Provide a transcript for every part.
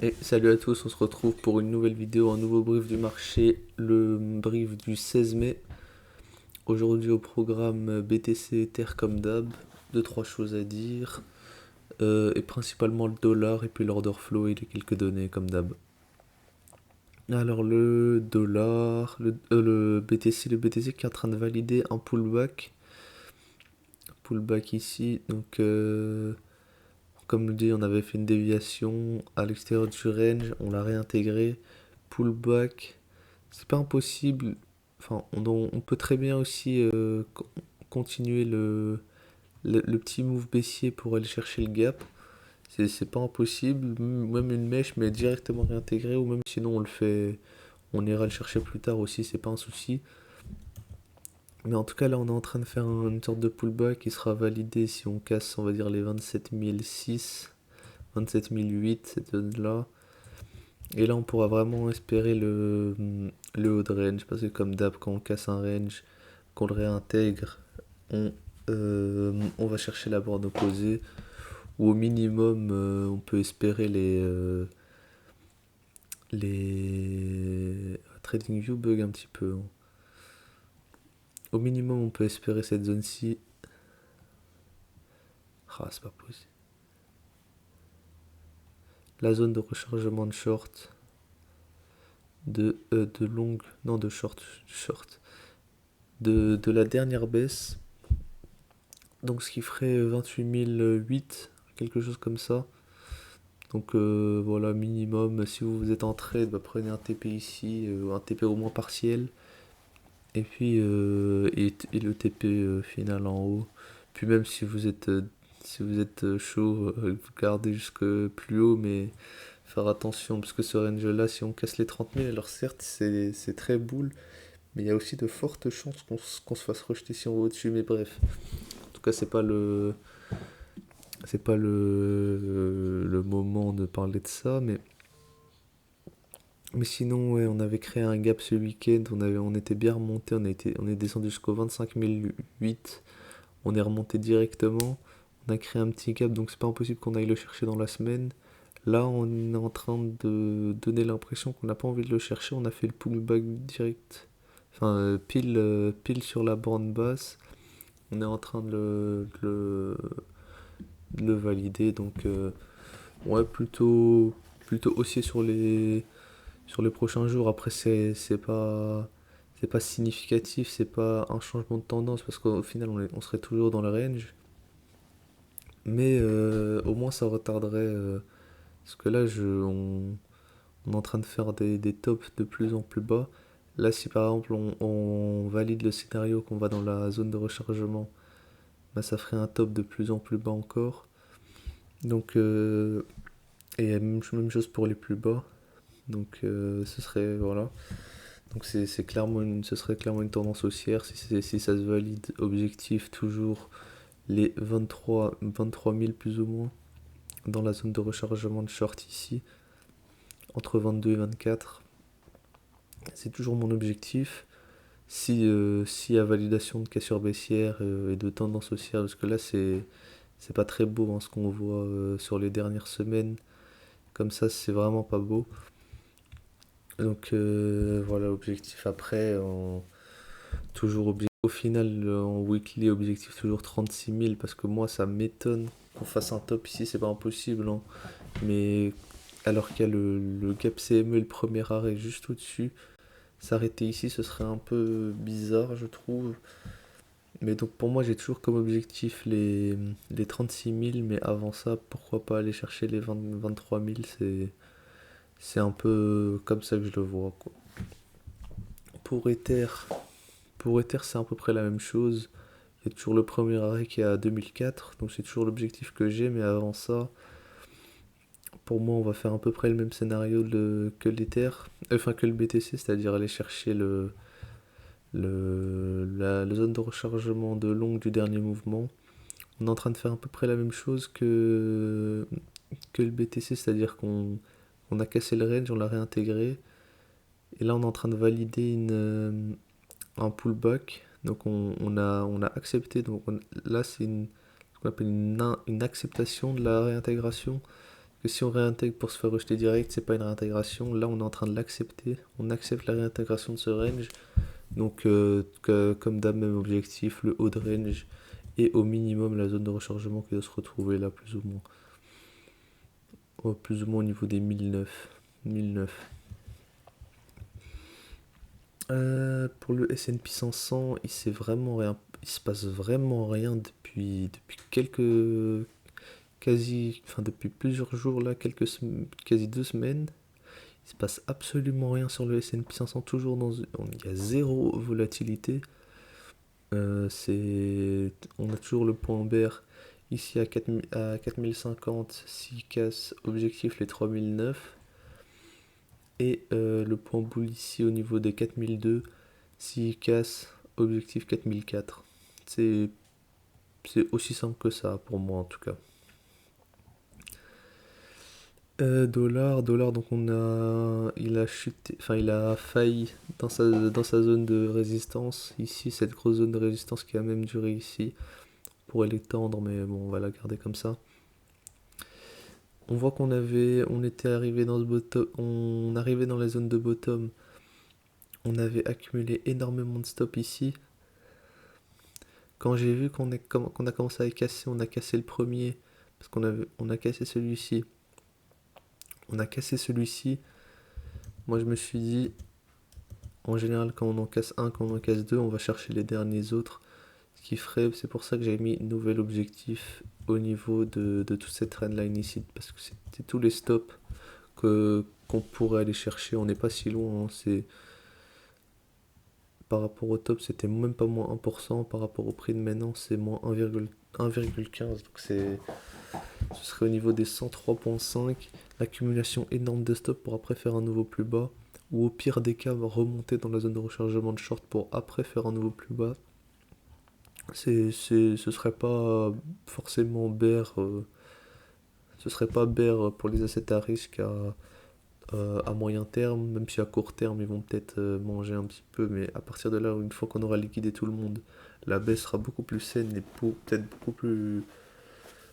Et salut à tous, on se retrouve pour une nouvelle vidéo, un nouveau brief du marché, le brief du 16 mai. Aujourd'hui au programme BTC Ether comme d'hab, deux trois choses à dire, et principalement le dollar et puis l'order flow et les quelques données comme d'hab. Alors le dollar, le BTC qui est en train de valider un pullback ici, donc comme dit on avait fait une déviation à l'extérieur du range, on l'a réintégré, pullback. C'est pas impossible. Enfin, on peut très bien aussi continuer le petit move baissier pour aller chercher le gap. C'est pas impossible. Même une mèche, mais directement réintégrée. Ou même sinon, on le fait. On ira le chercher plus tard aussi, c'est pas un souci. Mais en tout cas, là, on est en train de faire une sorte de pullback qui sera validé si on casse, on va dire, les 27 006, 27 008, cette zone-là. Et là, on pourra vraiment espérer le haut de range. Parce que, comme d'hab, quand on casse un range, qu'on le réintègre, on, on va chercher la borne opposée. Ou au minimum, on peut espérer les. TradingView bug un petit peu, hein. Au minimum, on peut espérer cette zone-ci. Ah, c'est pas possible. La zone de rechargement de short. De longue. Non, de short. Short. De la dernière baisse. Donc ce qui ferait 28 008, quelque chose comme ça. Donc voilà, minimum, si vous êtes en trade, bah, prenez un TP ici, un TP au moins partiel. Et puis et le TP final en haut. Puis même si vous êtes chaud, vous gardez jusque plus haut, mais faire attention, parce que ce range-là, si on casse les 30 000, alors certes c'est très boule, mais il y a aussi de fortes chances qu'on se fasse rejeter si on va au-dessus, mais bref. En tout cas, c'est pas le moment de parler de ça, mais sinon, ouais, on avait créé un gap ce week-end, on était bien remonté, on est descendu jusqu'au 25 008, on est remonté directement, on a créé un petit gap, donc c'est pas impossible qu'on aille le chercher dans la semaine. Là, on est en train de donner l'impression qu'on n'a pas envie de le chercher, on a fait le pullback direct, enfin pile sur la borne basse, on est en train de le valider, donc ouais, plutôt haussier sur les prochains jours. Après, c'est pas significatif, c'est pas un changement de tendance parce qu'au final, on serait toujours dans le range. Mais au moins, ça retarderait. Parce que là, on est en train de faire des tops de plus en plus bas. Là, si par exemple on valide le scénario qu'on va dans la zone de rechargement, bah, ça ferait un top de plus en plus bas encore. Donc, et même chose pour les plus bas. Donc, ce serait. Voilà. Donc ce serait clairement une tendance haussière si ça se valide. Objectif toujours les 23 000 plus ou moins dans la zone de rechargement de short ici, entre 22 et 24. C'est toujours mon objectif. Si à validation de cassure baissière et de tendance haussière, parce que là c'est pas très beau, hein, ce qu'on voit sur les dernières semaines. Comme ça, c'est vraiment pas beau. Donc voilà, objectif après. Toujours au final, en weekly, objectif toujours 36 000 parce que moi, ça m'étonne qu'on fasse un top ici, c'est pas impossible, hein. Mais alors qu'il y a le gap CME, le premier arrêt juste au-dessus, s'arrêter ici, ce serait un peu bizarre, je trouve. Mais donc pour moi, j'ai toujours comme objectif les 36 000, mais avant ça, pourquoi pas aller chercher les 23 000, c'est un peu comme ça que je le vois, quoi. Pour Ether, pour Ether, c'est à peu près la même chose. Il y a toujours le premier arrêt qui est à 2004, donc c'est toujours l'objectif que j'ai, mais avant ça, pour moi, on va faire à peu près le même scénario que l'Ether, enfin que le BTC, c'est-à-dire aller chercher la zone de rechargement de longue du dernier mouvement. On est en train de faire à peu près la même chose que le BTC, c'est-à-dire qu'on a cassé le range, on l'a réintégré, et là on est en train de valider un pullback. Donc on a accepté, donc là c'est ce qu'on appelle une acceptation de la réintégration. Que si on réintègre pour se faire rejeter direct, c'est pas une réintégration. Là, on est en train de l'accepter. On accepte la réintégration de ce range. Donc, comme d'hab, même objectif, le haut de range et au minimum la zone de rechargement qui doit se retrouver là, plus ou moins. Plus ou moins au niveau des 1009. Pour le S&P 500, il se passe vraiment rien depuis depuis plusieurs jours là, quasi 2 semaines. Il se passe absolument rien sur le S&P 500, il y a zéro volatilité. On a toujours le point bear ici à 4050, s'il casse objectif les 3009. Et le point bull ici au niveau des 4002, s'il casse objectif 4004. C'est aussi simple que ça pour moi en tout cas. Dollar, donc il a chuté, enfin il a failli dans sa zone de résistance. Ici, cette grosse zone de résistance qui a même duré ici. On pourrait l'étendre, mais bon, on va la garder comme ça. On voit on était arrivé dans ce bottom, on arrivait dans la zone de bottom. On avait accumulé énormément de stops ici. Quand j'ai vu qu'on a commencé à casser, on a cassé le premier, parce on a cassé celui-ci. On a cassé celui-ci. Moi, je me suis dit, en général, quand on en casse un, quand on en casse deux, on va chercher les derniers autres. C'est pour ça que j'ai mis nouvel objectif au niveau de toute cette trendline ici, parce que c'était tous les stops qu'on pourrait aller chercher. On n'est pas si loin, hein. Par rapport au top, c'était même pas moins 1%. Par rapport au prix de maintenant, c'est moins 1,15. Donc ce serait au niveau des 103,5. L'accumulation énorme de stops pour après faire un nouveau plus bas. Ou au pire des cas, remonter dans la zone de rechargement de short pour après faire un nouveau plus bas. Ce serait pas forcément bear. Ce serait pas bear pour les assets à risque à moyen terme, même si à court terme ils vont peut-être manger un petit peu, mais à partir de là, une fois qu'on aura liquidé tout le monde, la baisse sera beaucoup plus saine et peut-être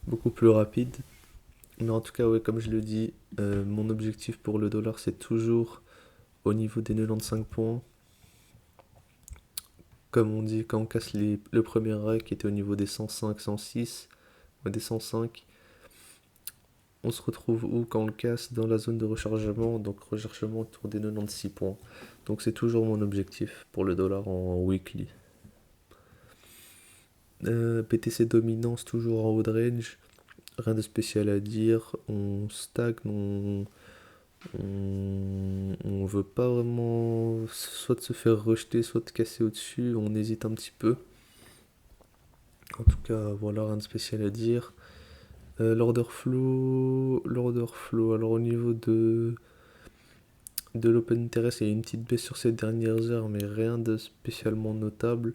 beaucoup plus rapide. Mais en tout cas, ouais, comme je le dis, mon objectif pour le dollar, c'est toujours au niveau des 95 points. Comme on dit, quand on casse le premier rail qui était au niveau des 105, 106, des 105, on se retrouve où quand on le casse dans la zone de rechargement, donc rechargement autour des 96 points. Donc c'est toujours mon objectif pour le dollar en weekly. BTC dominance toujours en haut de range, rien de spécial à dire, on stagne, on veut pas vraiment soit de se faire rejeter, soit de casser au-dessus, on hésite un petit peu. En tout cas, voilà, rien de spécial à dire. L'order flow, alors au niveau de l'open interest, il y a une petite baisse sur ces dernières heures, mais rien de spécialement notable.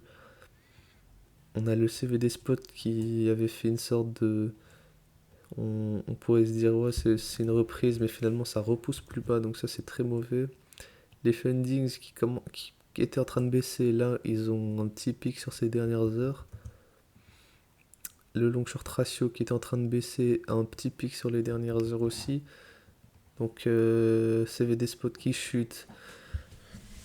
On a le CVD spot qui avait fait une sorte de... On pourrait se dire, ouais, c'est une reprise, mais finalement ça repousse plus bas, donc ça c'est très mauvais. Les fundings qui étaient en train de baisser, là, ils ont un petit pic sur ces dernières heures. Le long short ratio qui était en train de baisser a un petit pic sur les dernières heures aussi. Donc CVD spot qui chute.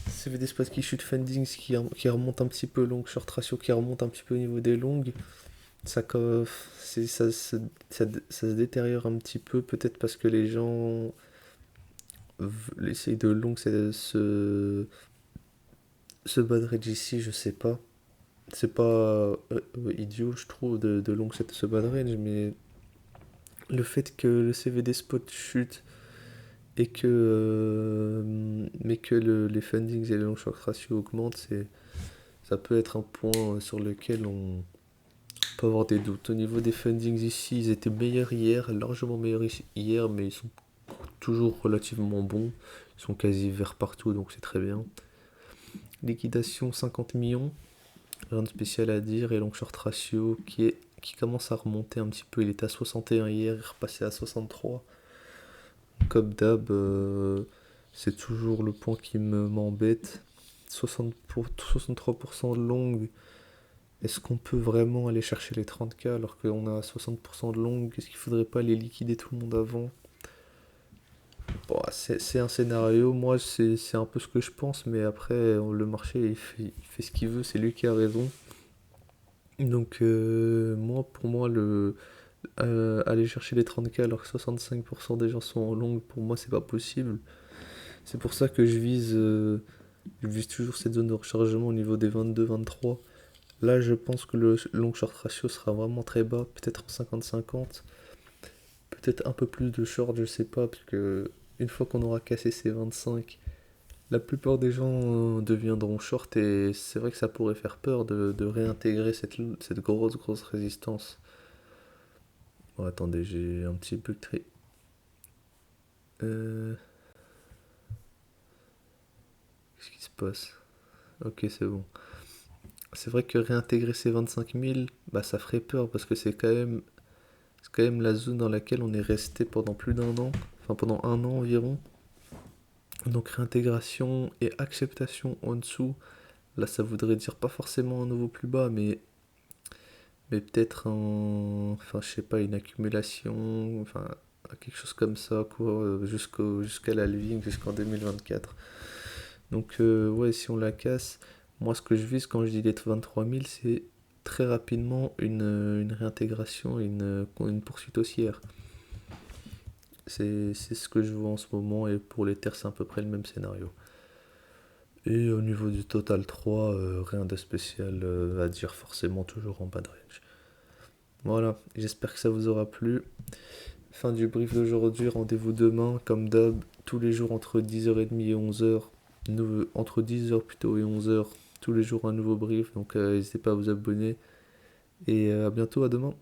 CVD spot qui chute, fundings qui remonte un petit peu, long short ratio qui remonte un petit peu au niveau des longues. Ça se détériore un petit peu, peut-être parce que les gens essayent de long ce bad range ici, je sais pas. C'est pas idiot, je trouve, de long ce bad range, mais le fait que le CVD spot chute et mais que les fundings et les long short ratio augmentent, ça peut être un point sur lequel on peut avoir des doutes. Au niveau des fundings ici, ils étaient meilleurs hier, largement meilleurs hier, mais ils sont toujours relativement bons. Ils sont quasi verts partout, donc c'est très bien. Liquidation 50 millions, rien de spécial à dire. Et long short ratio qui commence à remonter un petit peu. Il était à 61 hier, il est repassé à 63. Comme d'hab, c'est toujours le point qui m'embête. 63% de longue. Est-ce qu'on peut vraiment aller chercher les 30K alors qu'on a 60% de longue? Est-ce qu'il faudrait pas aller liquider tout le monde avant? Bon, c'est un scénario, moi c'est un peu ce que je pense, mais après le marché il fait ce qu'il veut, c'est lui qui a raison. Donc moi pour moi aller chercher les 30K alors que 65% des gens sont en longue, pour moi c'est pas possible. C'est pour ça que je vise toujours cette zone de rechargement au niveau des 22-23. Là je pense que le long short ratio sera vraiment très bas, peut-être en 50-50, peut-être un peu plus de short, je sais pas, parce que une fois qu'on aura cassé ces 25, la plupart des gens deviendront short et c'est vrai que ça pourrait faire peur de réintégrer cette grosse résistance. Bon, attendez, j'ai un petit bug très... Euh, Qu'est-ce qui se passe? Ok, c'est bon. C'est vrai que réintégrer ces 25 000, bah ça ferait peur parce que c'est quand même la zone dans laquelle on est resté pendant plus d'un an, enfin pendant un an environ. Donc réintégration et acceptation en dessous, là ça voudrait dire pas forcément un nouveau plus bas, mais peut-être enfin je sais pas, une accumulation, enfin quelque chose comme ça quoi, jusqu'à la halving, jusqu'en 2024. Donc ouais, si on la casse, moi ce que je vise quand je dis les 23 000, c'est très rapidement une réintégration, une poursuite haussière. C'est ce que je vois en ce moment et pour les terres c'est à peu près le même scénario. Et au niveau du total 3, rien de spécial à dire, forcément toujours en bas de range. Voilà, j'espère que ça vous aura plu. Fin du brief d'aujourd'hui, rendez-vous demain, comme d'hab, tous les jours entre 10h30 et 11h. Entre 10h plutôt et 11h, tous les jours un nouveau brief, donc n'hésitez pas à vous abonner. Et à bientôt, à demain.